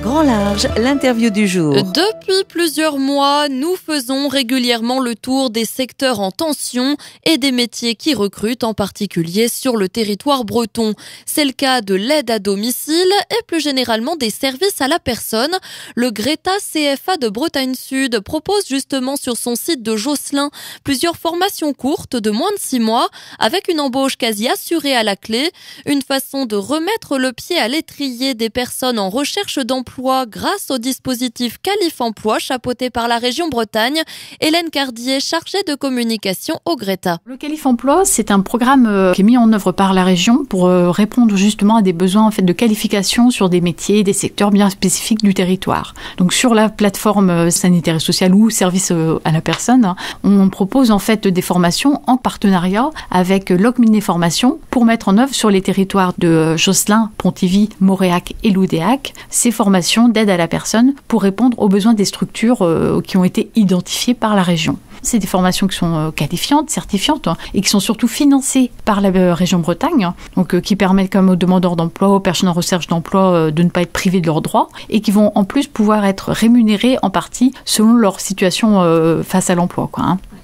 Grand Large, l'interview du jour. Depuis plusieurs mois, nous faisons régulièrement le tour des secteurs en tension et des métiers qui recrutent, en particulier sur le territoire breton. C'est le cas de l'aide à domicile et plus généralement des services à la personne. Le Greta CFA de Bretagne Sud propose justement sur son site de Josselin plusieurs formations courtes de moins de 6 mois avec une embauche quasi assurée à la clé. Une façon de remettre le pied à l'étrier des personnes en recherche d'emploi grâce au dispositif Qualif Emploi chapeauté par la région Bretagne. Hélène Cardier, chargée de communication au Greta. Le Qualif Emploi, c'est un programme qui est mis en œuvre par la région pour répondre justement à des besoins de qualification sur des métiers, des secteurs bien spécifiques du territoire. Donc sur la plateforme sanitaire et sociale ou service à la personne, on propose des formations en partenariat avec Locminé Formation pour mettre en œuvre sur les territoires de Josselin, Pontivy, Moréac et Loudéac ces formations d'aide à la personne pour répondre aux besoins des structures qui ont été identifiées par la région. C'est des formations qui sont qualifiantes, certifiantes et qui sont surtout financées par la région Bretagne, donc qui permettent comme aux demandeurs d'emploi, aux personnes en recherche d'emploi de ne pas être privées de leurs droits et qui vont en plus pouvoir être rémunérées en partie selon leur situation face à l'emploi,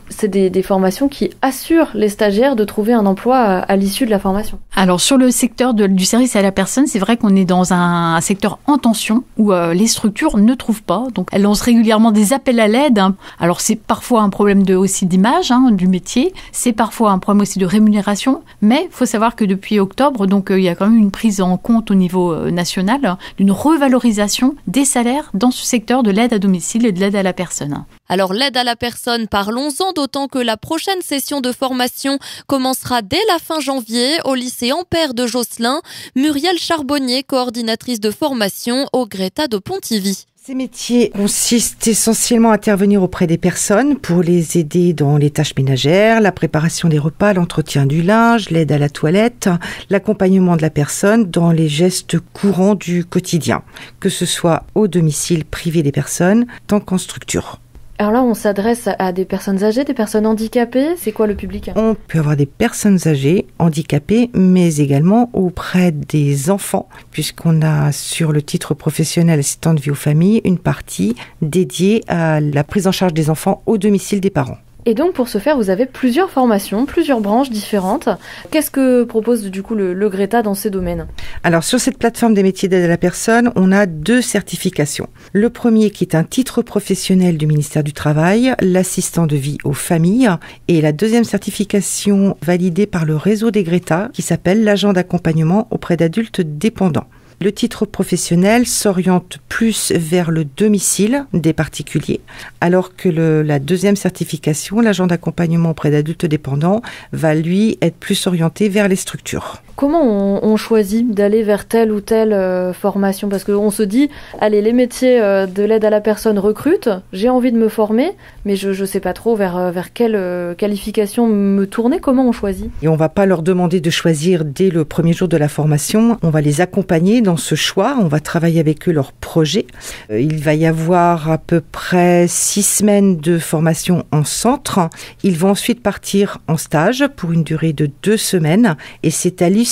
C'est des formations qui assurent les stagiaires de trouver un emploi à l'issue de la formation. Alors sur le secteur du service à la personne, c'est vrai qu'on est dans un secteur en tension où les structures ne trouvent pas. Donc elles lancent régulièrement des appels à l'aide. Alors c'est parfois un problème aussi d'image du métier, c'est parfois un problème aussi de rémunération, mais il faut savoir que depuis octobre, il y a quand même une prise en compte au niveau national d'une revalorisation des salaires dans ce secteur de l'aide à domicile et de l'aide à la personne. Alors l'aide à la personne, parlons-en, d'autant que la prochaine session de formation commencera dès la fin janvier au lycée Ampère de Josselin. Muriel Charbonnier, coordinatrice de formation au Greta de Pontivy. Ces métiers consistent essentiellement à intervenir auprès des personnes pour les aider dans les tâches ménagères, la préparation des repas, l'entretien du linge, l'aide à la toilette, l'accompagnement de la personne dans les gestes courants du quotidien, que ce soit au domicile privé des personnes, tant qu'en structure. Alors là, on s'adresse à des personnes âgées, des personnes handicapées. C'est quoi le public ? On peut avoir des personnes âgées, handicapées, mais également auprès des enfants, puisqu'on a sur le titre professionnel assistant de vie aux familles une partie dédiée à la prise en charge des enfants au domicile des parents. Et donc pour ce faire, vous avez plusieurs formations, plusieurs branches différentes. Qu'est-ce que propose du coup le Greta dans ces domaines ? Alors sur cette plateforme des métiers d'aide à la personne, on a 2 certifications. Le premier qui est un titre professionnel du ministère du Travail, l'assistant de vie aux familles, et la deuxième certification validée par le réseau des Greta qui s'appelle l'agent d'accompagnement auprès d'adultes dépendants. Le titre professionnel s'oriente plus vers le domicile des particuliers, alors que la deuxième certification, l'agent d'accompagnement auprès d'adultes dépendants, va lui être plus orienté vers les structures. Comment on choisit d'aller vers telle ou telle formation ? Parce qu'on se dit, allez, les métiers de l'aide à la personne recrutent, j'ai envie de me former, mais je ne sais pas trop vers quelle qualification me tourner. Comment on choisit ? Et on ne va pas leur demander de choisir dès le premier jour de la formation, on va les accompagner dans ce choix, on va travailler avec eux leur projet. Il va y avoir à peu près 6 semaines de formation en centre. Ils vont ensuite partir en stage pour une durée de 2 semaines et c'est à l'issue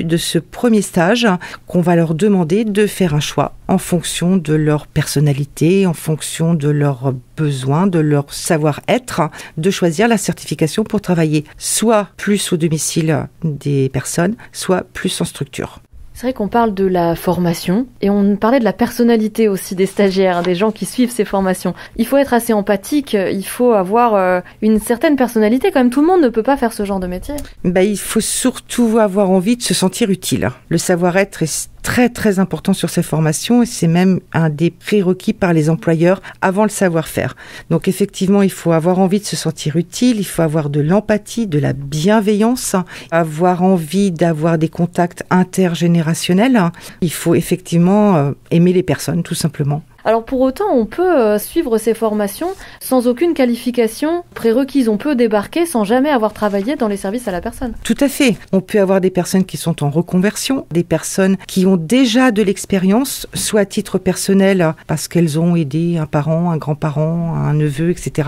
de ce premier stage qu'on va leur demander de faire un choix en fonction de leur personnalité, en fonction de leurs besoins, de leur savoir-être, de choisir la certification pour travailler soit plus au domicile des personnes, soit plus en structure. C'est vrai qu'on parle de la formation et on parlait de la personnalité aussi des stagiaires, des gens qui suivent ces formations. Il faut être assez empathique, il faut avoir une certaine personnalité. Quand même, tout le monde ne peut pas faire ce genre de métier. Il faut surtout avoir envie de se sentir utile. Le savoir-être est très très important sur ces formations et c'est même un des prérequis par les employeurs avant le savoir-faire. Donc effectivement, il faut avoir envie de se sentir utile, il faut avoir de l'empathie, de la bienveillance, avoir envie d'avoir des contacts intergénérationnels. Il faut effectivement aimer les personnes tout simplement. Alors pour autant, on peut suivre ces formations sans aucune qualification prérequise. On peut débarquer sans jamais avoir travaillé dans les services à la personne. Tout à fait. On peut avoir des personnes qui sont en reconversion, des personnes qui ont déjà de l'expérience, soit à titre personnel parce qu'elles ont aidé un parent, un grand-parent, un neveu, etc.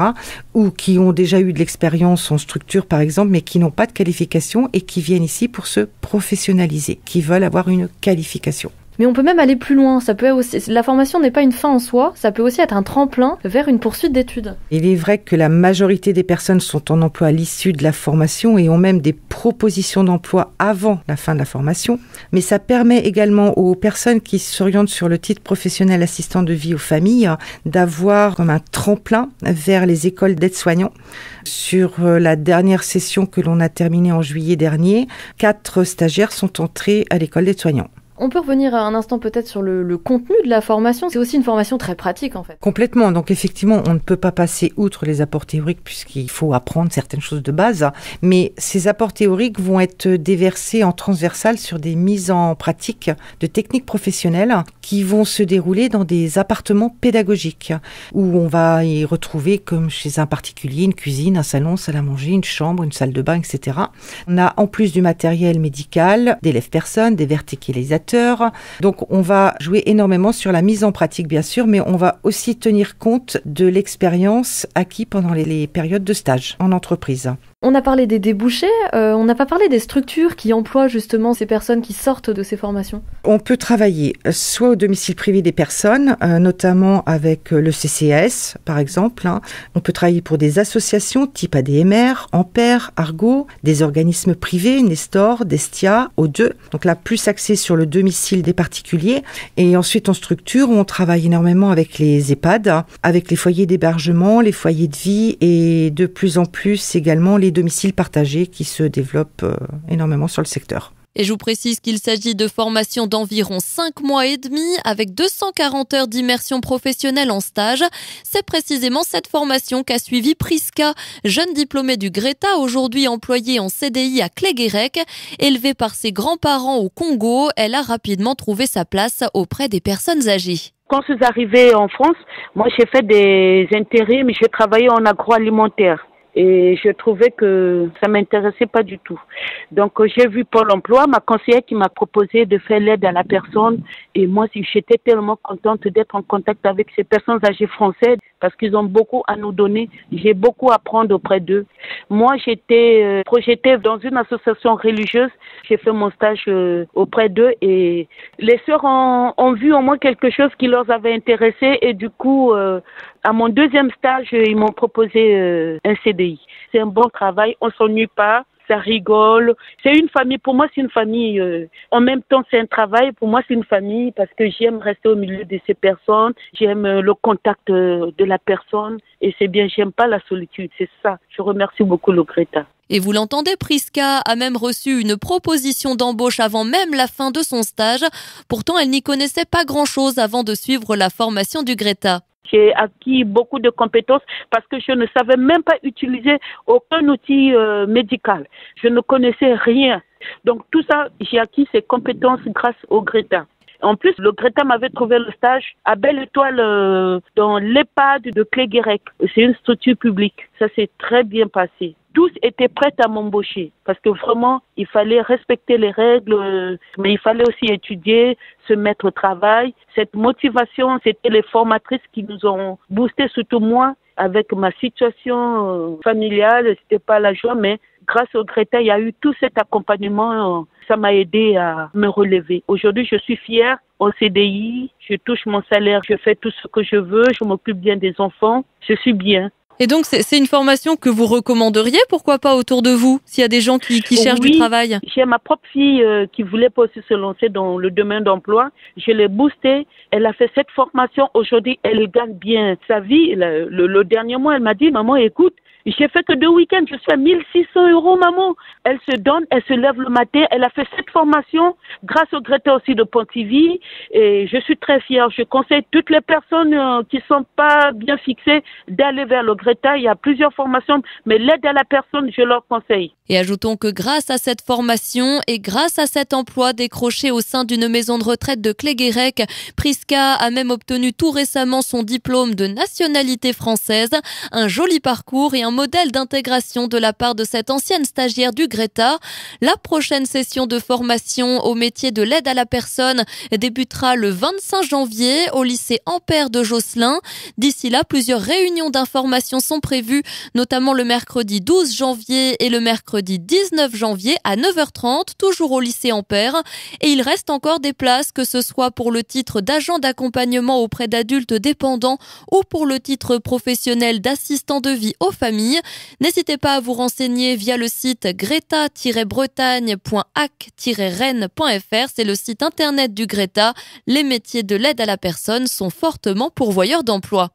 ou qui ont déjà eu de l'expérience en structure par exemple, mais qui n'ont pas de qualification et qui viennent ici pour se professionnaliser, qui veulent avoir une qualification. Mais on peut même aller plus loin. Ça peut aussi, la formation n'est pas une fin en soi, ça peut aussi être un tremplin vers une poursuite d'études. Il est vrai que la majorité des personnes sont en emploi à l'issue de la formation et ont même des propositions d'emploi avant la fin de la formation. Mais ça permet également aux personnes qui s'orientent sur le titre professionnel assistant de vie aux familles d'avoir comme un tremplin vers les écoles d'aides-soignants. Sur la dernière session que l'on a terminée en juillet dernier, 4 stagiaires sont entrés à l'école d'aides-soignants. On peut revenir un instant peut-être sur le contenu de la formation. C'est aussi une formation très pratique en fait. Complètement. Donc effectivement, on ne peut pas passer outre les apports théoriques puisqu'il faut apprendre certaines choses de base. Mais ces apports théoriques vont être déversés en transversal sur des mises en pratique de techniques professionnelles qui vont se dérouler dans des appartements pédagogiques où on va y retrouver, comme chez un particulier, une cuisine, un salon, salle à manger, une chambre, une salle de bain, etc. On a en plus du matériel médical, des lève-personnes, des verticalisateurs. Donc on va jouer énormément sur la mise en pratique bien sûr, mais on va aussi tenir compte de l'expérience acquise pendant les périodes de stage en entreprise. On a parlé des débouchés, on n'a pas parlé des structures qui emploient justement ces personnes qui sortent de ces formations. On peut travailler soit au domicile privé des personnes, notamment avec le CCAS par exemple. On peut travailler pour des associations type ADMR, Ampère, Argo, des organismes privés, Nestor, Destia, O2. Donc là, plus axé sur le domicile des particuliers. Et ensuite, en structure, on travaille énormément avec les EHPAD, avec les foyers d'hébergement, les foyers de vie et de plus en plus également les domiciles partagés qui se développent énormément sur le secteur. Et je vous précise qu'il s'agit de formations d'environ 5 mois et demi avec 240 heures d'immersion professionnelle en stage. C'est précisément cette formation qu'a suivi Priska, jeune diplômée du Greta, aujourd'hui employée en CDI à Cléguérec. Élevée par ses grands-parents au Congo, elle a rapidement trouvé sa place auprès des personnes âgées. Quand je suis arrivée en France, moi j'ai fait des intérims, j'ai travaillé en agroalimentaire. Et je trouvais que ça m'intéressait pas du tout. Donc j'ai vu Pôle emploi, ma conseillère qui m'a proposé de faire l'aide à la personne. Et moi, j'étais tellement contente d'être en contact avec ces personnes âgées françaises parce qu'ils ont beaucoup à nous donner. J'ai beaucoup à apprendre auprès d'eux. Moi, j'étais projetée dans une association religieuse. J'ai fait mon stage auprès d'eux et les sœurs ont vu en moi quelque chose qui leur avait intéressé et du coup, à mon deuxième stage, ils m'ont proposé un CDI. C'est un bon travail, on s'ennuie pas, ça rigole. C'est une famille, pour moi c'est une famille. En même temps c'est un travail, pour moi c'est une famille parce que j'aime rester au milieu de ces personnes, j'aime le contact de la personne et c'est bien, j'aime pas la solitude, c'est ça. Je remercie beaucoup le Greta. Et vous l'entendez, Priska a même reçu une proposition d'embauche avant même la fin de son stage. Pourtant, elle n'y connaissait pas grand-chose avant de suivre la formation du Greta. J'ai acquis beaucoup de compétences parce que je ne savais même pas utiliser aucun outil médical. Je ne connaissais rien. Donc tout ça, j'ai acquis ces compétences grâce au Greta. En plus, le Greta m'avait trouvé le stage à Belle Étoile dans l'EHPAD de Cléguérec. C'est une structure publique. Ça s'est très bien passé. Tous étaient prêts à m'embaucher parce que vraiment, il fallait respecter les règles, mais il fallait aussi étudier, se mettre au travail. Cette motivation, c'était les formatrices qui nous ont boosté, surtout moi, avec ma situation familiale. C'était pas la joie, mais grâce au Greta, il y a eu tout cet accompagnement. Ça m'a aidé à me relever. Aujourd'hui, je suis fière en CDI. Je touche mon salaire, je fais tout ce que je veux, je m'occupe bien des enfants. Je suis bien. Et donc, c'est une formation que vous recommanderiez, pourquoi pas autour de vous, s'il y a des gens qui cherchent du travail? J'ai ma propre fille qui voulait pas aussi se lancer dans le domaine d'emploi. Je l'ai boostée. Elle a fait cette formation. Aujourd'hui, elle gagne bien sa vie. Le dernier mois, elle m'a dit, maman, écoute, j'ai fait que 2 week-ends, je suis à 1 600 €, maman. Elle se donne, elle se lève le matin, elle a fait cette formation grâce au Greta aussi de Pontivy et je suis très fière. Je conseille toutes les personnes qui sont pas bien fixées d'aller vers le Greta. Il y a plusieurs formations, mais l'aide à la personne, je leur conseille. Et ajoutons que grâce à cette formation et grâce à cet emploi décroché au sein d'une maison de retraite de Cléguérec, Priska a même obtenu tout récemment son diplôme de nationalité française. Un joli parcours et un modèle d'intégration de la part de cette ancienne stagiaire du Greta. La prochaine session de formation au métier de l'aide à la personne débutera le 25 janvier au lycée Ampère de Josselin. D'ici là, plusieurs réunions d'information formations sont prévues, notamment le mercredi 12 janvier et le mercredi 19 janvier à 9h30, toujours au lycée Ampère. Et il reste encore des places, que ce soit pour le titre d'agent d'accompagnement auprès d'adultes dépendants ou pour le titre professionnel d'assistant de vie aux familles. N'hésitez pas à vous renseigner via le site greta-bretagne.ac-rennes.fr. C'est le site internet du Greta. Les métiers de l'aide à la personne sont fortement pourvoyeurs d'emploi.